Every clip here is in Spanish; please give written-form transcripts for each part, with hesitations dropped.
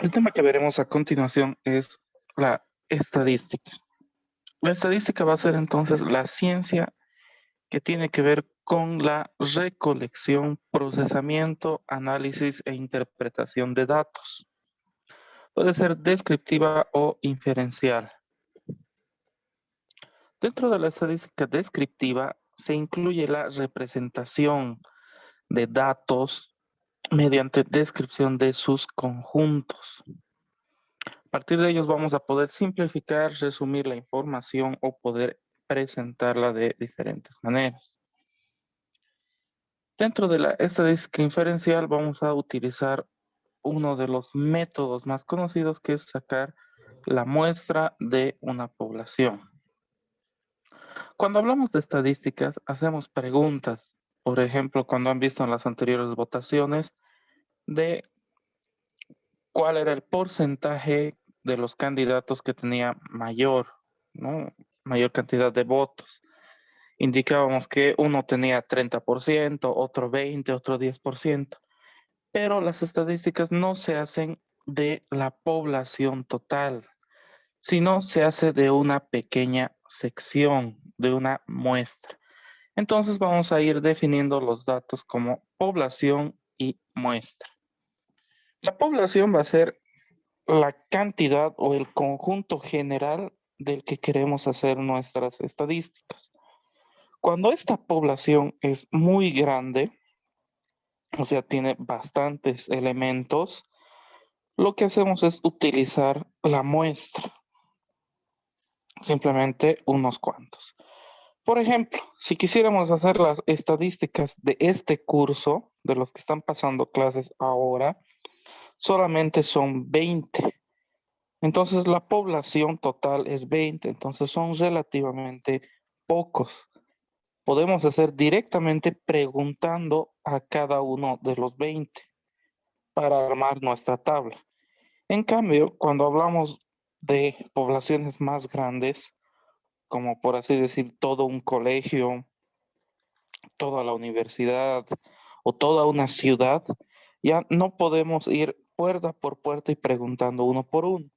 El tema que veremos a continuación es la estadística. La estadística va a ser entonces la ciencia que tiene que ver con la recolección, procesamiento, análisis e interpretación de datos. Puede ser descriptiva o inferencial. Dentro de la estadística descriptiva se incluye la representación de datos mediante descripción de sus conjuntos. A partir de ellos vamos a poder simplificar, resumir la información o poder presentarla de diferentes maneras. Dentro de la estadística inferencial vamos a utilizar uno de los métodos más conocidos, que es sacar la muestra de una población. Cuando hablamos de estadísticas, hacemos preguntas. Por ejemplo, cuando han visto en las anteriores votaciones de cuál era el porcentaje de los candidatos que tenía mayor, ¿no? Mayor cantidad de votos. Indicábamos que uno tenía 30%, otro 20%, otro 10%, pero las estadísticas no se hacen de la población total, sino se hace de una pequeña sección, de una muestra. Entonces vamos a ir definiendo los datos como población y muestra. La población va a ser la cantidad o el conjunto general del que queremos hacer nuestras estadísticas. Cuando esta población es muy grande, o sea, tiene bastantes elementos, lo que hacemos es utilizar la muestra, simplemente unos cuantos. Por ejemplo, si quisiéramos hacer las estadísticas de este curso, de los que están pasando clases ahora, solamente son 20. Entonces la población total es 20, entonces son relativamente pocos. Podemos hacer directamente preguntando a cada uno de los 20 para armar nuestra tabla. En cambio, cuando hablamos de poblaciones más grandes, como por así decir todo un colegio, toda la universidad o toda una ciudad, ya no podemos ir puerta por puerta y preguntando uno por uno.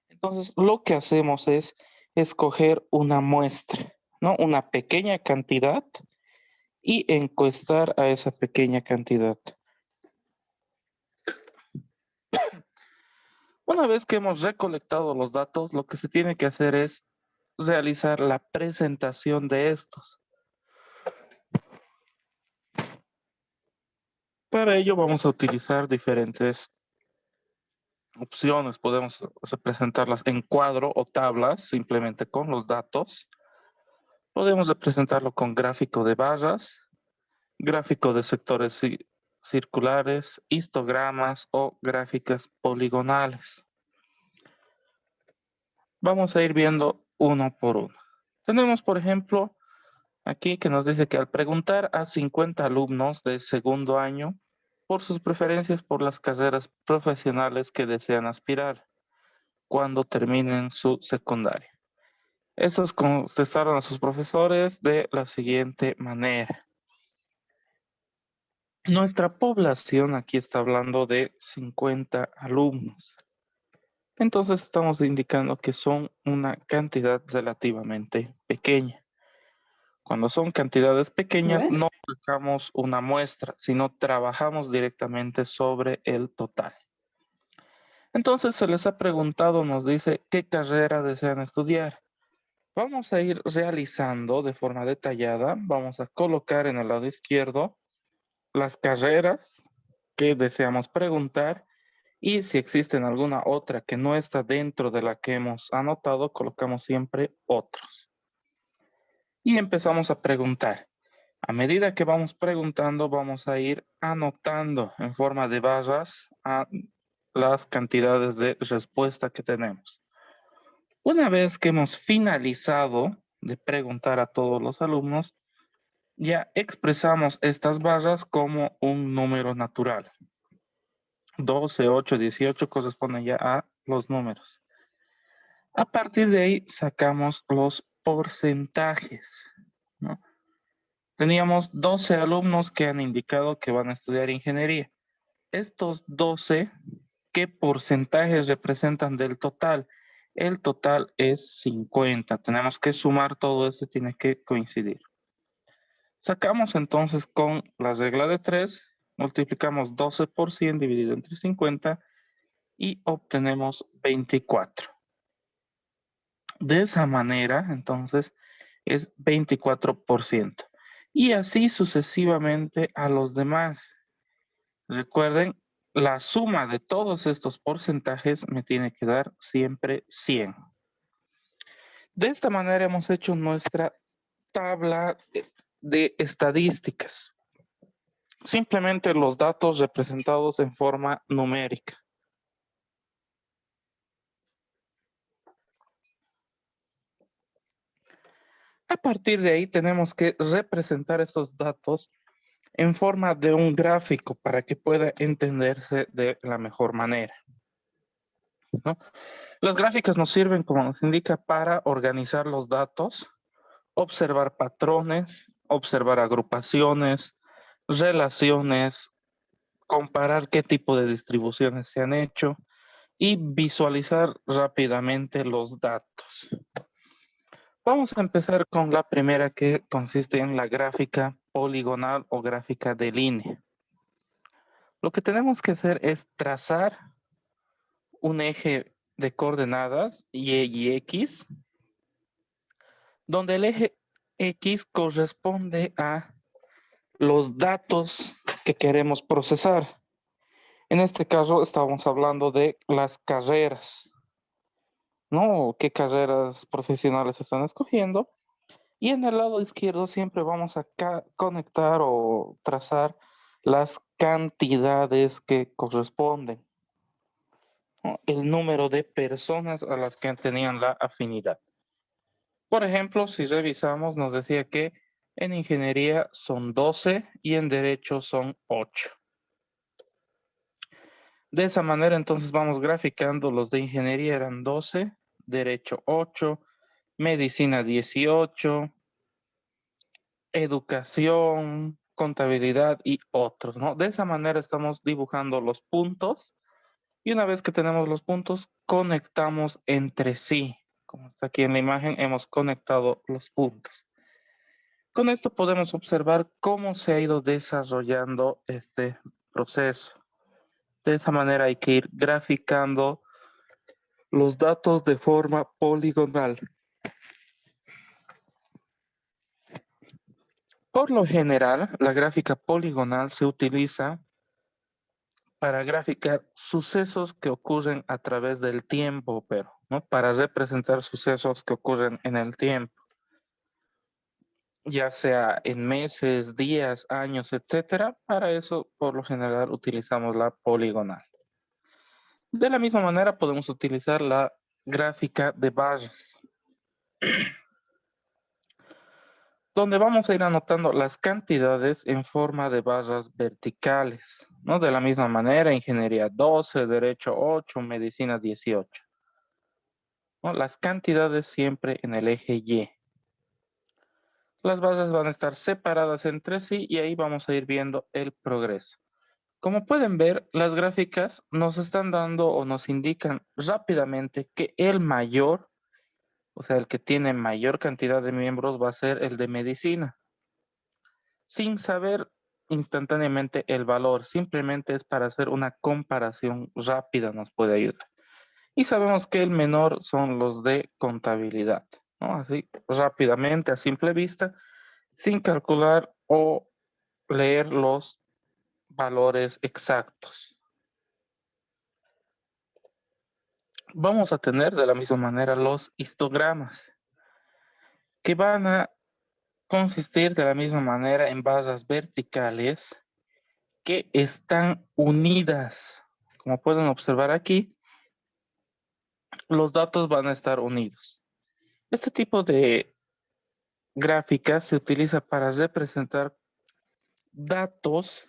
Entonces, lo que hacemos es escoger una muestra, ¿no? Una pequeña cantidad y encuestar a esa pequeña cantidad. Una vez que hemos recolectado los datos, lo que se tiene que hacer es realizar la presentación de estos. Para ello vamos a utilizar diferentes opciones. Podemos representarlas en cuadro o tablas, simplemente con los datos. Podemos representarlo con gráfico de barras, gráfico de sectores circulares, histogramas o gráficas poligonales. Vamos a ir viendo uno por uno. Tenemos, por ejemplo, aquí que nos dice que al preguntar a 50 alumnos de segundo año por sus preferencias por las carreras profesionales que desean aspirar cuando terminen su secundaria. Estos contestaron a sus profesores de la siguiente manera. Nuestra población aquí está hablando de 50 alumnos. Entonces estamos indicando que son una cantidad relativamente pequeña. Cuando son cantidades pequeñas, no sacamos una muestra, sino trabajamos directamente sobre el total. Entonces se les ha preguntado, nos dice, ¿qué carrera desean estudiar? Vamos a ir realizando de forma detallada, vamos a colocar en el lado izquierdo las carreras que deseamos preguntar y si existen alguna otra que no está dentro de la que hemos anotado, colocamos siempre otros. Y empezamos a preguntar. A medida que vamos preguntando, vamos a ir anotando en forma de barras a las cantidades de respuesta que tenemos. Una vez que hemos finalizado de preguntar a todos los alumnos, ya expresamos estas barras como un número natural. 12, 8, 18 corresponden ya a los números. A partir de ahí sacamos los porcentajes, ¿no? Teníamos 12 alumnos que han indicado que van a estudiar ingeniería. Estos 12, ¿qué porcentajes representan del total? El total es 50. Tenemos que sumar todo esto y tiene que coincidir. Sacamos entonces con la regla de 3, multiplicamos 12 por 100 dividido entre 50 y obtenemos 24. De esa manera, entonces, es 24%. Y así sucesivamente a los demás. Recuerden, la suma de todos estos porcentajes me tiene que dar siempre 100. De esta manera hemos hecho nuestra tabla de estadísticas. Simplemente los datos representados en forma numérica. A partir de ahí tenemos que representar estos datos en forma de un gráfico para que pueda entenderse de la mejor manera, ¿no? Las gráficas nos sirven, como nos indica, para organizar los datos, observar patrones, observar agrupaciones, relaciones, comparar qué tipo de distribuciones se han hecho y visualizar rápidamente los datos. Vamos a empezar con la primera, que consiste en la gráfica poligonal o gráfica de línea. Lo que tenemos que hacer es trazar un eje de coordenadas Y y X, donde el eje X corresponde a los datos que queremos procesar. En este caso estamos hablando de las carreras, ¿no? ¿Qué carreras profesionales están escogiendo? Y en el lado izquierdo siempre vamos a conectar o trazar las cantidades que corresponden, ¿no? El número de personas a las que tenían la afinidad. Por ejemplo, si revisamos, nos decía que en ingeniería son 12 y en derecho son 8. De esa manera, entonces vamos graficando. Los de ingeniería eran 12, derecho 8, medicina 18, educación, contabilidad y otros, ¿no? De esa manera estamos dibujando los puntos y una vez que tenemos los puntos, conectamos entre sí. Como está aquí en la imagen, hemos conectado los puntos. Con esto podemos observar cómo se ha ido desarrollando este proceso. De esa manera hay que ir graficando los datos de forma poligonal. Por lo general, la gráfica poligonal se utiliza para graficar sucesos que ocurren a través del tiempo, pero, ¿no? Para representar sucesos que ocurren en el tiempo, ya sea en meses, días, años, etcétera. Para eso, por lo general, utilizamos la poligonal. De la misma manera, podemos utilizar la gráfica de barras, donde vamos a ir anotando las cantidades en forma de barras verticales, ¿no? De la misma manera, ingeniería 12, derecho 8, medicina 18. ¿No? Las cantidades siempre en el eje Y. Las bases van a estar separadas entre sí y ahí vamos a ir viendo el progreso. Como pueden ver, las gráficas nos están dando o nos indican rápidamente que el mayor, o sea, el que tiene mayor cantidad de miembros va a ser el de medicina. Sin saber instantáneamente el valor, simplemente es para hacer una comparación rápida, nos puede ayudar. Y sabemos que el menor son los de contabilidad, ¿no? Así rápidamente, a simple vista, sin calcular o leer los valores exactos. Vamos a tener de la misma manera los histogramas, que van a consistir de la misma manera en barras verticales que están unidas. Como pueden observar aquí, los datos van a estar unidos. Este tipo de gráfica se utiliza para representar datos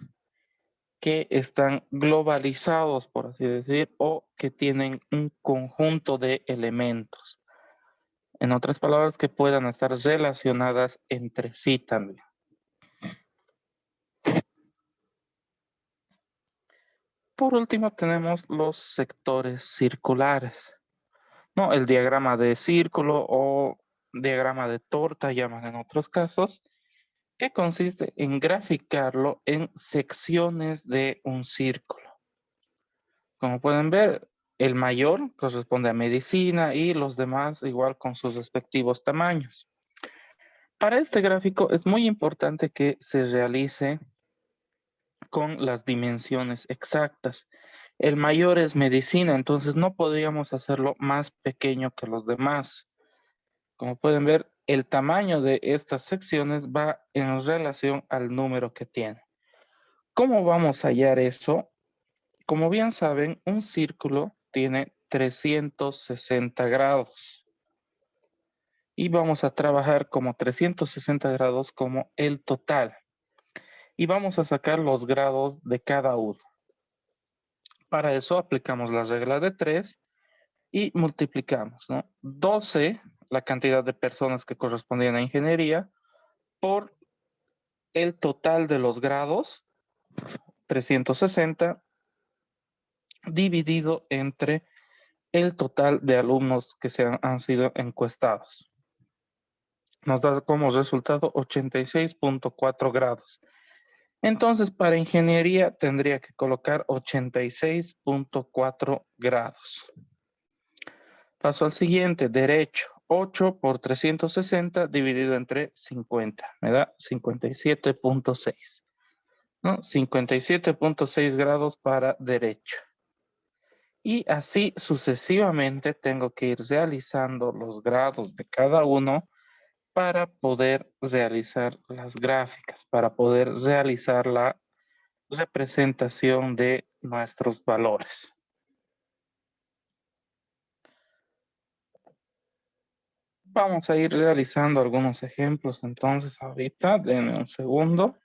que están globalizados, por así decir, o que tienen un conjunto de elementos. En otras palabras, que puedan estar relacionadas entre sí también. Por último, tenemos los sectores circulares, ¿no? El diagrama de círculo o diagrama de torta, llaman en otros casos, que consiste en graficarlo en secciones de un círculo. Como pueden ver, el mayor corresponde a medicina y los demás igual con sus respectivos tamaños. Para este gráfico es muy importante que se realice con las dimensiones exactas. El mayor es medicina, entonces no podríamos hacerlo más pequeño que los demás. Como pueden ver, el tamaño de estas secciones va en relación al número que tiene. ¿Cómo vamos a hallar eso? Como bien saben, un círculo tiene 360 grados. Y vamos a trabajar como 360 grados como el total. Y vamos a sacar los grados de cada uno. Para eso aplicamos la regla de 3 y multiplicamos, ¿no? 12, la cantidad de personas que correspondían a ingeniería, por el total de los grados, 360, dividido entre el total de alumnos que han sido encuestados. Nos da como resultado 86.4 grados. Entonces, para ingeniería tendría que colocar 86.4 grados. Paso al siguiente, derecho. 8 por 360 dividido entre 50. Me da 57.6. ¿No? 57.6 grados para derecho. Y así sucesivamente tengo que ir realizando los grados de cada uno para poder realizar las gráficas, para poder realizar la representación de nuestros valores. Vamos a ir realizando algunos ejemplos entonces ahorita. Denme un segundo.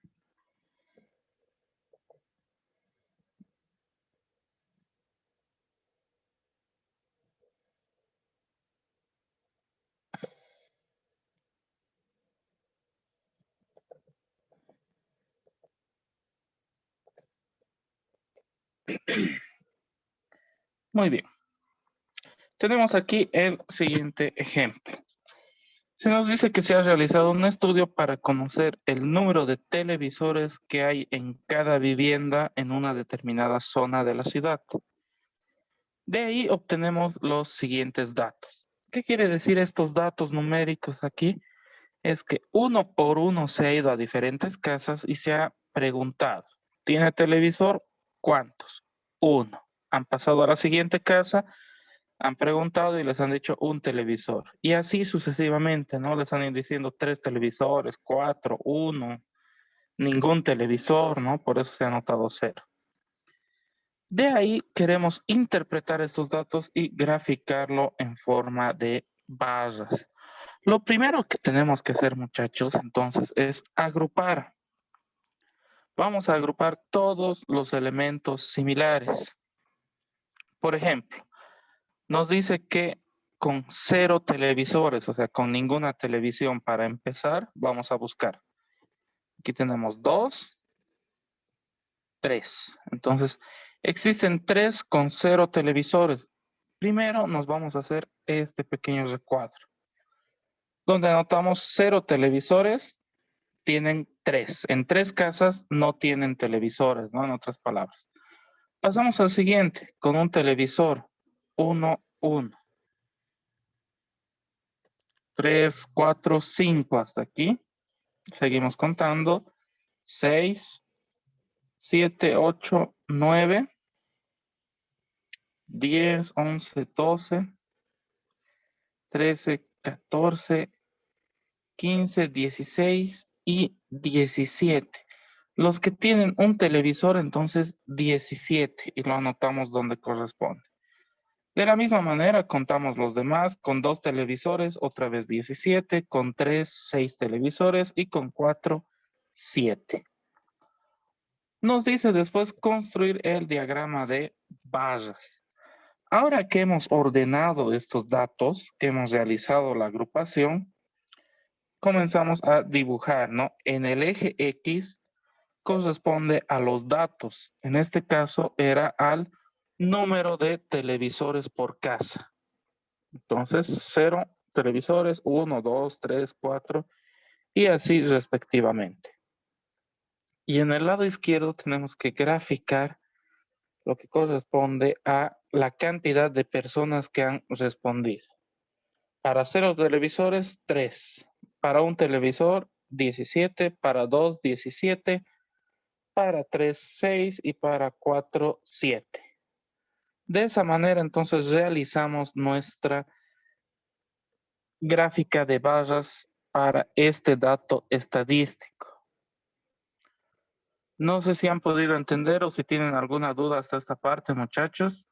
Muy bien. Tenemos aquí el siguiente ejemplo. Se nos dice que se ha realizado un estudio para conocer el número de televisores que hay en cada vivienda en una determinada zona de la ciudad. De ahí obtenemos los siguientes datos. ¿Qué quiere decir estos datos numéricos aquí? Es que uno por uno se ha ido a diferentes casas y se ha preguntado, ¿tiene televisor? ¿Cuántos? Uno. Han pasado a la siguiente casa, han preguntado y les han dicho un televisor. Y así sucesivamente, ¿no? Les han ido diciendo 3 televisores, 4, 1, ningún televisor, ¿no? Por eso se ha anotado 0. De ahí queremos interpretar estos datos y graficarlo en forma de barras. Lo primero que tenemos que hacer, muchachos, entonces, es agrupar. Vamos a agrupar todos los elementos similares. Por ejemplo, nos dice que con 0 televisores, o sea, con ninguna televisión para empezar, vamos a buscar. Aquí tenemos 2, 3. Entonces, existen 3 con 0 televisores. Primero nos vamos a hacer este pequeño recuadro, donde anotamos 0 televisores, tienen 3. En 3 casas no tienen televisores, ¿no? En otras palabras. Pasamos al siguiente, con un televisor, 1, 1. 3, 4, 5 hasta aquí. Seguimos contando. 6, 7, 8, 9, 10, 11, 12, 13, 14, 15, 16 y 17. Los que tienen un televisor, entonces 17, y lo anotamos donde corresponde. De la misma manera, contamos los demás con 2 televisores, otra vez 17, con 3, 6 televisores y con 4, 7. Nos dice después construir el diagrama de barras. Ahora que hemos ordenado estos datos, que hemos realizado la agrupación, comenzamos a dibujar, ¿no? En el eje X corresponde a los datos. En este caso era al número de televisores por casa. Entonces, 0 televisores, 1, 2, 3, 4 y así respectivamente. Y en el lado izquierdo tenemos que graficar lo que corresponde a la cantidad de personas que han respondido. Para 0 televisores, 3. Para un televisor, 17. Para 2, 17. Para 3, 6. Y para 4, 7. De esa manera, entonces, realizamos nuestra gráfica de barras para este dato estadístico. No sé si han podido entender o si tienen alguna duda hasta esta parte, muchachos.